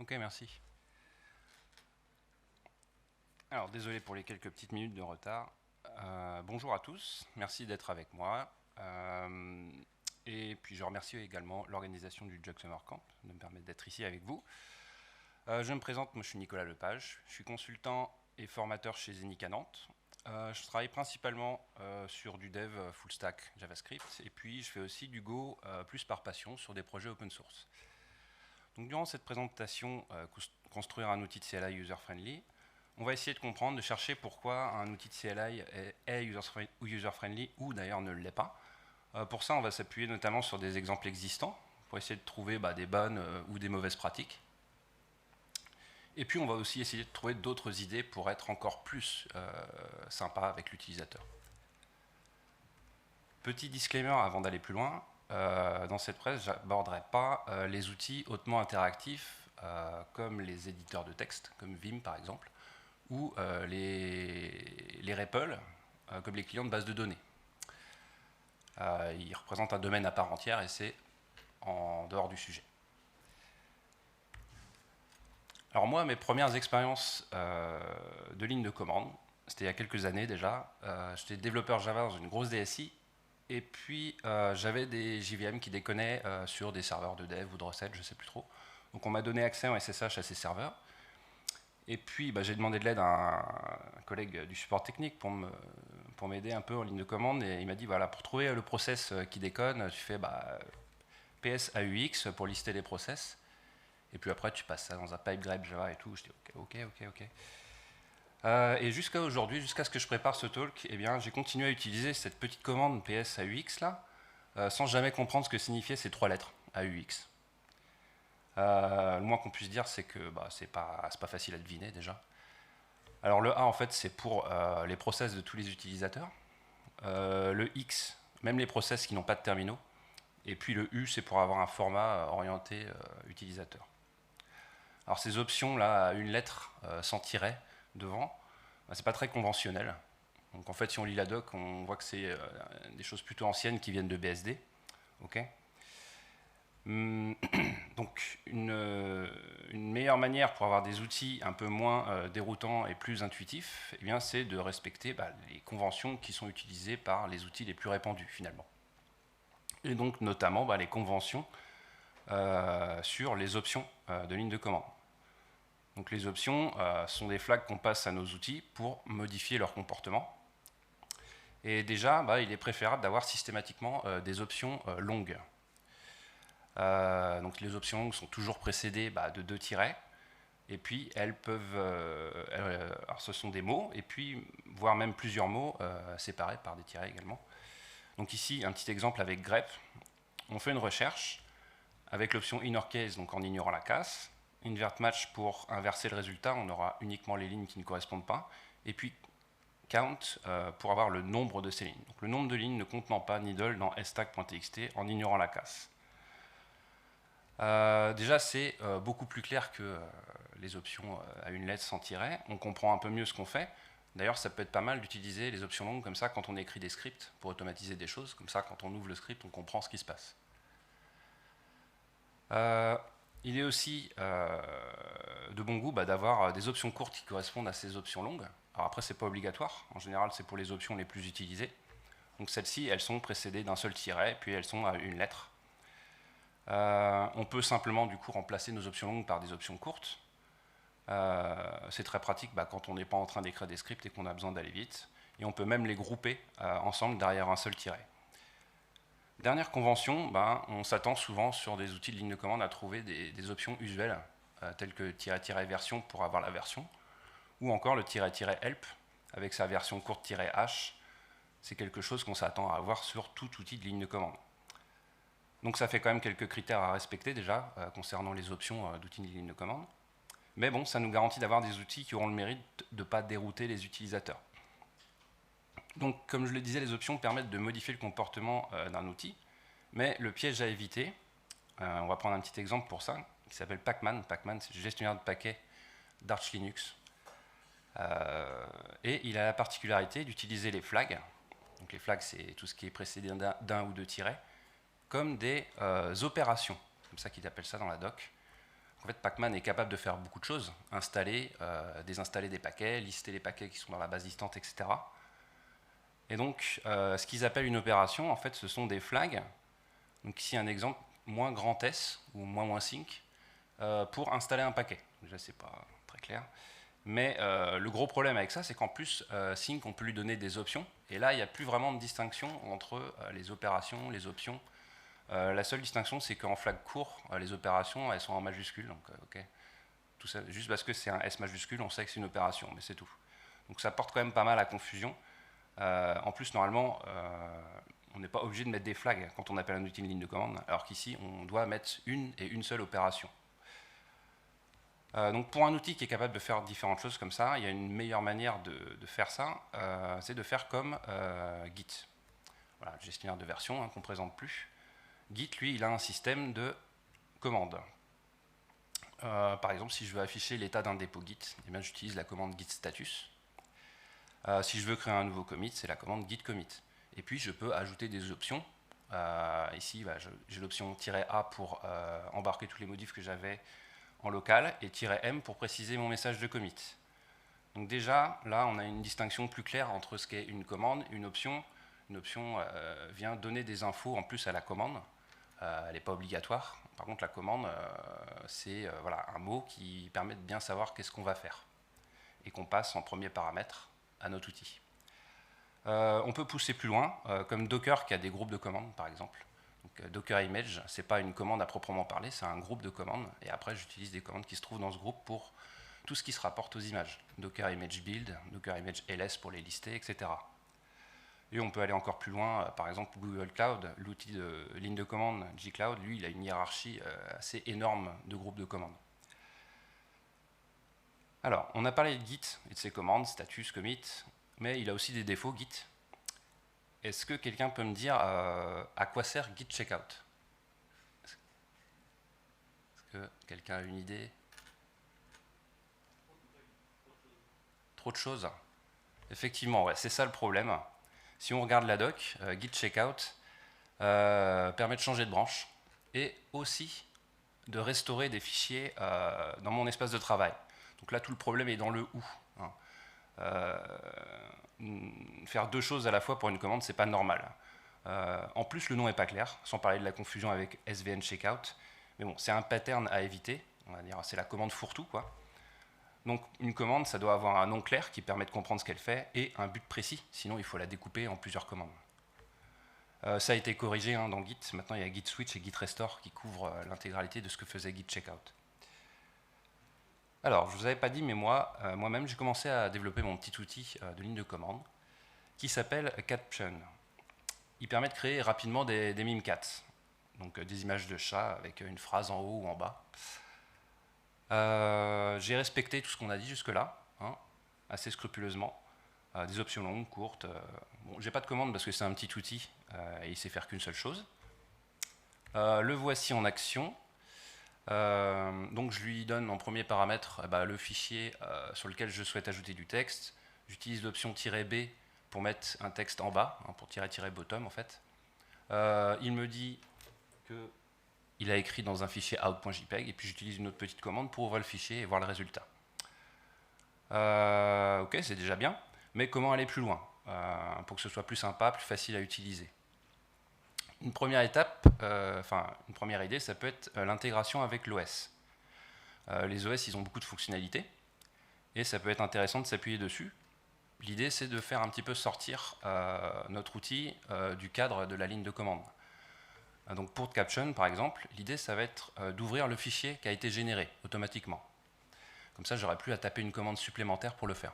Ok, merci. Alors, désolé pour les quelques petites minutes de retard. Bonjour à tous, merci d'être avec moi. Et puis je remercie également l'organisation du Jug Summer Camp de me permettre d'être ici avec vous. Je me présente, moi je suis Nicolas Lepage, je suis consultant et formateur chez Zenica Nantes. Je travaille principalement sur du dev full stack JavaScript et puis je fais aussi du Go plus par passion sur des projets open source. Donc durant cette présentation, construire un outil de CLI user-friendly, on va essayer de comprendre, de chercher pourquoi un outil de CLI est user-friendly ou d'ailleurs ne l'est pas. Pour ça, on va s'appuyer notamment sur des exemples existants pour essayer de trouver des bonnes ou des mauvaises pratiques. Et puis, on va aussi essayer de trouver d'autres idées pour être encore plus sympa avec l'utilisateur. Petit disclaimer avant d'aller plus loin, dans cette presse, je n'aborderai pas les outils hautement interactifs comme les éditeurs de texte, comme Vim par exemple, ou les REPL, comme les clients de base de données. Ils représentent un domaine à part entière et c'est en dehors du sujet. Alors moi, mes premières expériences de ligne de commande, c'était il y a quelques années déjà. J'étais développeur Java dans une grosse DSI et puis j'avais des JVM qui déconnaient sur des serveurs de dev ou de recettes, je ne sais plus trop. Donc on m'a donné accès en SSH à ces serveurs. Et puis j'ai demandé de l'aide à un collègue du support technique pour m'aider un peu en ligne de commande. Et il m'a dit, voilà, pour trouver le process qui déconne, tu fais PS AUX pour lister les process. Et puis après, tu passes ça dans un pipe grep Java et tout. Je dis, ok. Et jusqu'à aujourd'hui, jusqu'à ce que je prépare ce talk, eh bien, j'ai continué à utiliser cette petite commande PS AUX là, sans jamais comprendre ce que signifiaient ces trois lettres AUX. Le moins qu'on puisse dire, c'est que c'est pas facile à deviner déjà. Alors le A, en fait, c'est pour les process de tous les utilisateurs. Le X, même les process qui n'ont pas de terminaux. Et puis le U, c'est pour avoir un format orienté utilisateur. Alors ces options-là, à une lettre sans tiret devant, c'est pas très conventionnel. Donc en fait, si on lit la doc, on voit que c'est des choses plutôt anciennes qui viennent de BSD. Okay. Donc une meilleure manière pour avoir des outils un peu moins déroutants et plus intuitifs, eh bien, c'est de respecter les conventions qui sont utilisées par les outils les plus répandus finalement. Et donc notamment les conventions sur les options de ligne de commande. Donc les options sont des flags qu'on passe à nos outils pour modifier leur comportement. Et déjà, il est préférable d'avoir systématiquement des options longues. Donc les options longues sont toujours précédées de 2 tirets. Et puis elles peuvent... alors ce sont des mots, et puis voire même plusieurs mots séparés par des tirets également. Donc ici, un petit exemple avec grep. On fait une recherche avec l'option inner case, donc en ignorant la casse. Invert match pour inverser le résultat, on aura uniquement les lignes qui ne correspondent pas. Et puis count pour avoir le nombre de ces lignes. Donc le nombre de lignes ne contenant pas needle dans stack.txt en ignorant la casse. Déjà, c'est beaucoup plus clair que les options à une lettre sans tiret. On comprend un peu mieux ce qu'on fait. D'ailleurs, ça peut être pas mal d'utiliser les options longues comme ça quand on écrit des scripts pour automatiser des choses. Comme ça, quand on ouvre le script, on comprend ce qui se passe. Il est aussi de bon goût d'avoir des options courtes qui correspondent à ces options longues. Alors après, c'est pas obligatoire. En général, c'est pour les options les plus utilisées. Donc celles-ci, elles sont précédées d'un seul tiret, puis elles sont à une lettre. On peut simplement du coup remplacer nos options longues par des options courtes. C'est très pratique quand on n'est pas en train d'écrire des scripts et qu'on a besoin d'aller vite. Et on peut même les grouper ensemble derrière un seul tiret. Dernière convention, on s'attend souvent sur des outils de ligne de commande à trouver des options usuelles, telles que -version pour avoir la version, ou encore le -help avec sa version courte -h. C'est quelque chose qu'on s'attend à avoir sur tout outil de ligne de commande. Donc ça fait quand même quelques critères à respecter déjà concernant les options d'outils de ligne de commande. Mais bon, ça nous garantit d'avoir des outils qui auront le mérite de ne pas dérouter les utilisateurs. Donc, comme je le disais, les options permettent de modifier le comportement d'un outil, mais le piège à éviter, on va prendre un petit exemple pour ça, qui s'appelle Pacman. Pacman, c'est le gestionnaire de paquets d'Arch Linux. Et il a la particularité d'utiliser les flags. Donc les flags, c'est tout ce qui est précédé d'un ou deux tirets, comme des opérations, comme ça qu'il appelle ça dans la doc, En fait, Pacman est capable de faire beaucoup de choses, installer, désinstaller des paquets, lister les paquets qui sont dans la base distante, etc. Et donc, ce qu'ils appellent une opération, en fait, ce sont des flags. Donc ici, un exemple, moins grand S ou moins sync, pour installer un paquet. Déjà, c'est pas très clair. Mais le gros problème avec ça, c'est qu'en plus, sync, on peut lui donner des options. Et là, il n'y a plus vraiment de distinction entre les opérations, les options. La seule distinction, c'est qu'en flag court, les opérations, elles sont en majuscule. Donc, ok. Tout ça, juste parce que c'est un S majuscule, on sait que c'est une opération, mais c'est tout. Donc ça porte quand même pas mal à confusion. En plus, normalement, on n'est pas obligé de mettre des flags quand on appelle un outil une ligne de commande, alors qu'ici, on doit mettre une et une seule opération. Donc pour un outil qui est capable de faire différentes choses comme ça, il y a une meilleure manière de faire ça, c'est de faire comme Git. Voilà, le gestionnaire de version, qu'on ne présente plus. Git, lui, il a un système de commandes. Par exemple, si je veux afficher l'état d'un dépôt Git, eh bien, j'utilise la commande git status. Si je veux créer un nouveau commit, c'est la commande git commit. Et puis, je peux ajouter des options. Ici, j'ai l'option "-a" pour embarquer tous les modifs que j'avais en local, et "-m" pour préciser mon message de commit. Donc déjà, là, on a une distinction plus claire entre ce qu'est une commande, une option. Une option vient donner des infos en plus à la commande. Elle n'est pas obligatoire. Par contre, la commande, c'est voilà, un mot qui permet de bien savoir qu'est-ce qu'on va faire et qu'on passe en premier paramètre à notre outil. On peut pousser plus loin, comme Docker qui a des groupes de commandes, par exemple. Donc, Docker Image, ce n'est pas une commande à proprement parler, c'est un groupe de commandes. Et après, j'utilise des commandes qui se trouvent dans ce groupe pour tout ce qui se rapporte aux images. Docker Image Build, Docker Image ls pour les lister, etc. Et on peut aller encore plus loin, par exemple Google Cloud, l'outil de ligne de commande G-Cloud, lui, il a une hiérarchie assez énorme de groupes de commandes. Alors, on a parlé de Git et de ses commandes, status, commit, mais il a aussi des défauts, Git. Est-ce que quelqu'un peut me dire à quoi sert Git Checkout? Est-ce que quelqu'un a une idée? Trop de choses. Effectivement, ouais, c'est ça le problème. Si on regarde la doc, Git Checkout permet de changer de branche et aussi de restaurer des fichiers dans mon espace de travail. Donc là, tout le problème est dans le où. Hein. Faire deux choses à la fois pour une commande, c'est pas normal. En plus, le nom n'est pas clair, sans parler de la confusion avec SVN Checkout. Mais bon, c'est un pattern à éviter. On va dire, c'est la commande fourre-tout, quoi. Donc une commande, ça doit avoir un nom clair qui permet de comprendre ce qu'elle fait et un but précis, sinon il faut la découper en plusieurs commandes. Ça a été corrigé dans Git, maintenant il y a Git Switch et Git Restore qui couvrent l'intégralité de ce que faisait Git Checkout. Alors, je ne vous avais pas dit, mais moi-même, j'ai commencé à développer mon petit outil de ligne de commande qui s'appelle Caption. Il permet de créer rapidement des mimecats, donc des images de chats avec une phrase en haut ou en bas. J'ai respecté tout ce qu'on a dit jusque-là, assez scrupuleusement. Des options longues, courtes. Bon, j'ai pas de commande parce que c'est un petit outil et il sait faire qu'une seule chose. Le voici en action. Donc je lui donne en premier paramètre le fichier sur lequel je souhaite ajouter du texte. J'utilise l'option "-b" pour mettre un texte en bas, pour "-bottom en fait. Il me dit qu'il a écrit dans un fichier out.jpg et puis j'utilise une autre petite commande pour ouvrir le fichier et voir le résultat. Ok, c'est déjà bien, mais comment aller plus loin pour que ce soit plus sympa, plus facile à utiliser? Une première étape, une première idée, ça peut être l'intégration avec l'OS. Les OS, ils ont beaucoup de fonctionnalités, et ça peut être intéressant de s'appuyer dessus. L'idée, c'est de faire un petit peu sortir notre outil du cadre de la ligne de commande. Donc pour Caption, par exemple, l'idée, ça va être d'ouvrir le fichier qui a été généré automatiquement. Comme ça, j'aurai plus à taper une commande supplémentaire pour le faire.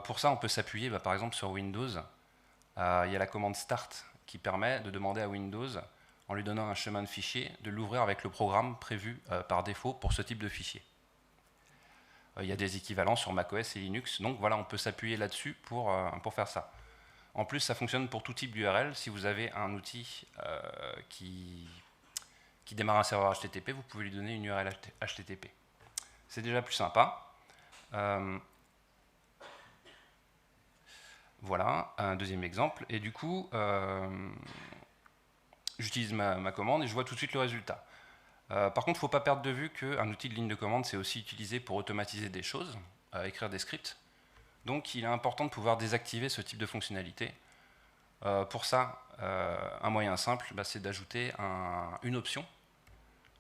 Pour ça, on peut s'appuyer, par exemple, sur Windows. Il y a la commande start qui permet de demander à Windows, en lui donnant un chemin de fichier, de l'ouvrir avec le programme prévu par défaut pour ce type de fichier. Il y a des équivalents sur macOS et Linux, donc voilà, on peut s'appuyer là-dessus pour faire ça. En plus, ça fonctionne pour tout type d'URL. Si vous avez un outil qui démarre un serveur HTTP, vous pouvez lui donner une URL HTTP. C'est déjà plus sympa. Voilà, un deuxième exemple. Et du coup, j'utilise ma commande et je vois tout de suite le résultat. Par contre, il ne faut pas perdre de vue qu'un outil de ligne de commande, c'est aussi utilisé pour automatiser des choses, écrire des scripts. Donc il est important de pouvoir désactiver ce type de fonctionnalité. Pour ça, un moyen simple, c'est d'ajouter une option.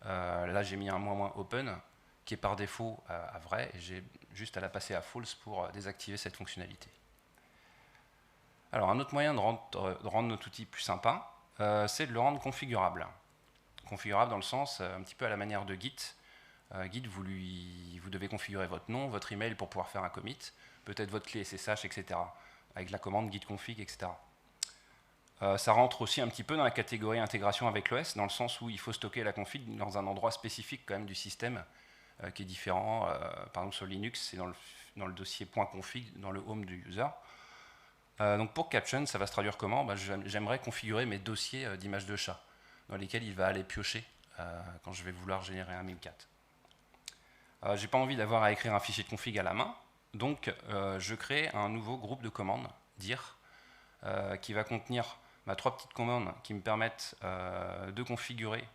Là, j'ai mis un « open » qui est par défaut à vrai, et j'ai juste à la passer à false pour désactiver cette fonctionnalité. Alors, un autre moyen de rendre notre outil plus sympa, c'est de le rendre configurable. Configurable dans le sens un petit peu à la manière de Git. Git, vous devez configurer votre nom, votre email pour pouvoir faire un commit, peut-être votre clé SSH, etc. Avec la commande git config, etc. Ça rentre aussi un petit peu dans la catégorie intégration avec l'OS, dans le sens où il faut stocker la config dans un endroit spécifique quand même du système, qui est différent. Par exemple sur Linux, c'est dans le dossier .config, dans le home du user. Donc pour Caption, ça va se traduire comment? J'aimerais configurer mes dossiers d'images de chat, dans lesquels il va aller piocher quand je vais vouloir générer un Mimkat. J'ai pas envie d'avoir à écrire un fichier de config à la main, donc je crée un nouveau groupe de commandes, dir, qui va contenir 3 petites commandes qui me permettent de configurer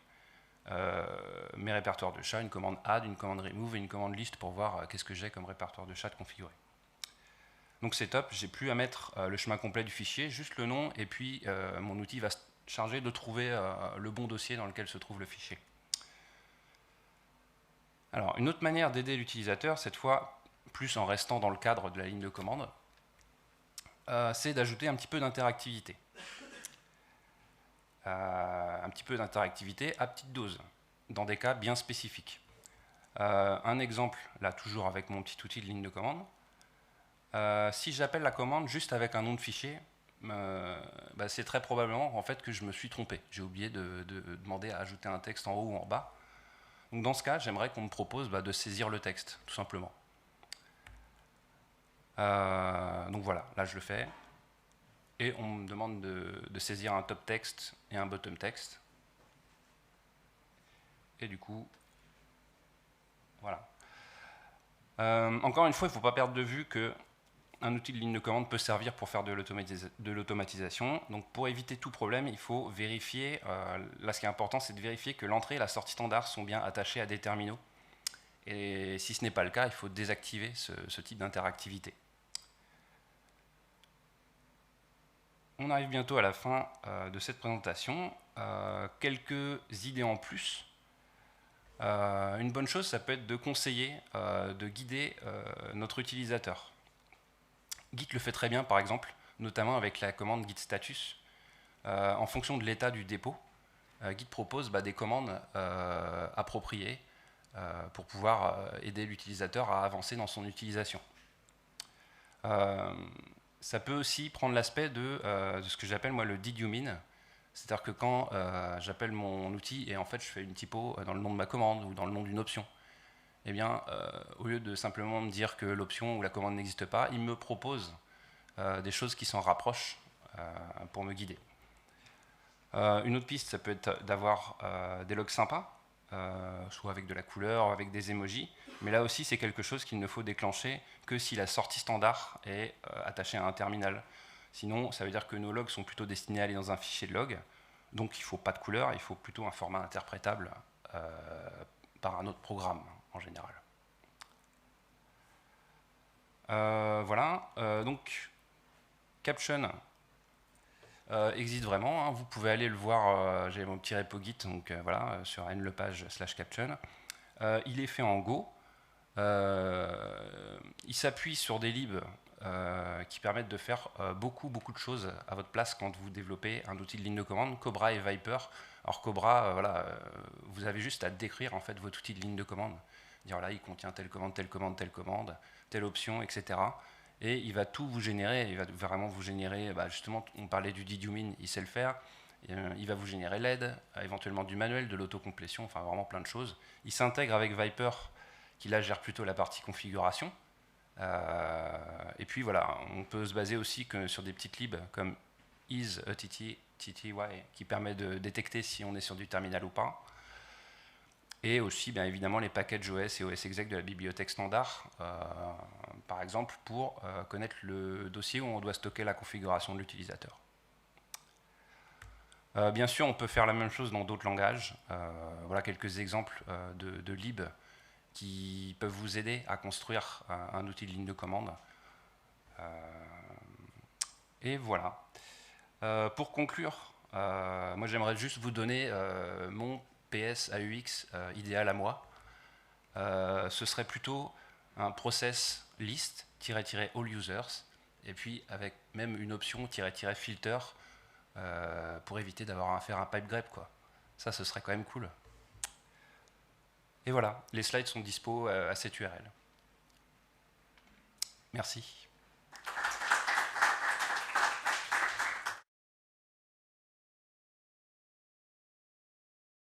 mes répertoires de chat, une commande add, une commande remove et une commande list pour voir qu'est-ce que j'ai comme répertoire de chat configuré. Donc c'est top, j'ai plus à mettre le chemin complet du fichier, juste le nom, et puis mon outil va se charger de trouver le bon dossier dans lequel se trouve le fichier. Alors, une autre manière d'aider l'utilisateur, cette fois plus en restant dans le cadre de la ligne de commande, c'est d'ajouter un petit peu d'interactivité. Un petit peu d'interactivité à petite dose, dans des cas bien spécifiques. Un exemple, là toujours avec mon petit outil de ligne de commande. Si j'appelle la commande juste avec un nom de fichier, c'est très probablement en fait que je me suis trompé. J'ai oublié de demander à ajouter un texte en haut ou en bas. Donc dans ce cas, j'aimerais qu'on me propose de saisir le texte, tout simplement. Donc voilà, là je le fais. Et on me demande de saisir un top text et un bottom text. Et du coup, voilà. Encore une fois, il ne faut pas perdre de vue qu'un outil de ligne de commande peut servir pour faire de l'automatisation. Donc pour éviter tout problème, il faut vérifier, là ce qui est important, c'est de vérifier que l'entrée et la sortie standard sont bien attachées à des terminaux. Et si ce n'est pas le cas, il faut désactiver ce type d'interactivité. On arrive bientôt à la fin de cette présentation. Quelques idées en plus. Une bonne chose, ça peut être de conseiller, de guider notre utilisateur. Git le fait très bien, par exemple, notamment avec la commande git status. En fonction de l'état du dépôt, Git propose des commandes appropriées pour pouvoir aider l'utilisateur à avancer dans son utilisation. Ça peut aussi prendre l'aspect de ce que j'appelle moi le did you mean, c'est-à-dire que quand j'appelle mon outil et en fait je fais une typo dans le nom de ma commande ou dans le nom d'une option, eh bien au lieu de simplement me dire que l'option ou la commande n'existe pas, il me propose des choses qui s'en rapprochent pour me guider. Une autre piste, ça peut être d'avoir des logs sympas, soit avec de la couleur, avec des emojis, mais là aussi c'est quelque chose qu'il ne faut déclencher que si la sortie standard est attachée à un terminal. Sinon, ça veut dire que nos logs sont plutôt destinés à aller dans un fichier de log, donc il ne faut pas de couleur, il faut plutôt un format interprétable par un autre programme en général. Voilà, donc Caption existe vraiment, hein. Vous pouvez aller le voir, j'ai mon petit repo Git, donc voilà, sur nlepage/caption. Il est fait en Go. Il s'appuie sur des libs qui permettent de faire beaucoup de choses à votre place quand vous développez un outil de ligne de commande, Cobra et Viper. Alors Cobra, voilà, vous avez juste à décrire en fait votre outil de ligne de commande, dire là il contient telle commande, telle commande, telle commande, telle option, etc. Et il va tout vous générer, il va vraiment vous générer, justement on parlait du did you mean, il sait le faire, il va vous générer l'aide, éventuellement du manuel, de l'autocomplétion, enfin vraiment plein de choses. Il s'intègre avec Viper, qui là gère plutôt la partie configuration. Et puis voilà, on peut se baser aussi sur des petites libs comme is.tty qui permet de détecter si on est sur du terminal ou pas. Et aussi, bien évidemment, les packages OS et OS exec de la bibliothèque standard, par exemple, pour connaître le dossier où on doit stocker la configuration de l'utilisateur. Bien sûr, on peut faire la même chose dans d'autres langages. Voilà quelques exemples de lib qui peuvent vous aider à construire un outil de ligne de commande. Et voilà. Pour conclure, moi j'aimerais juste vous donner mon PS AUX idéal à moi. Ce serait plutôt un process list-all users et puis avec même une option -filter pour éviter d'avoir à faire un pipe grep, quoi. Ça, ce serait quand même cool. Et voilà, les slides sont dispo à cette URL. Merci.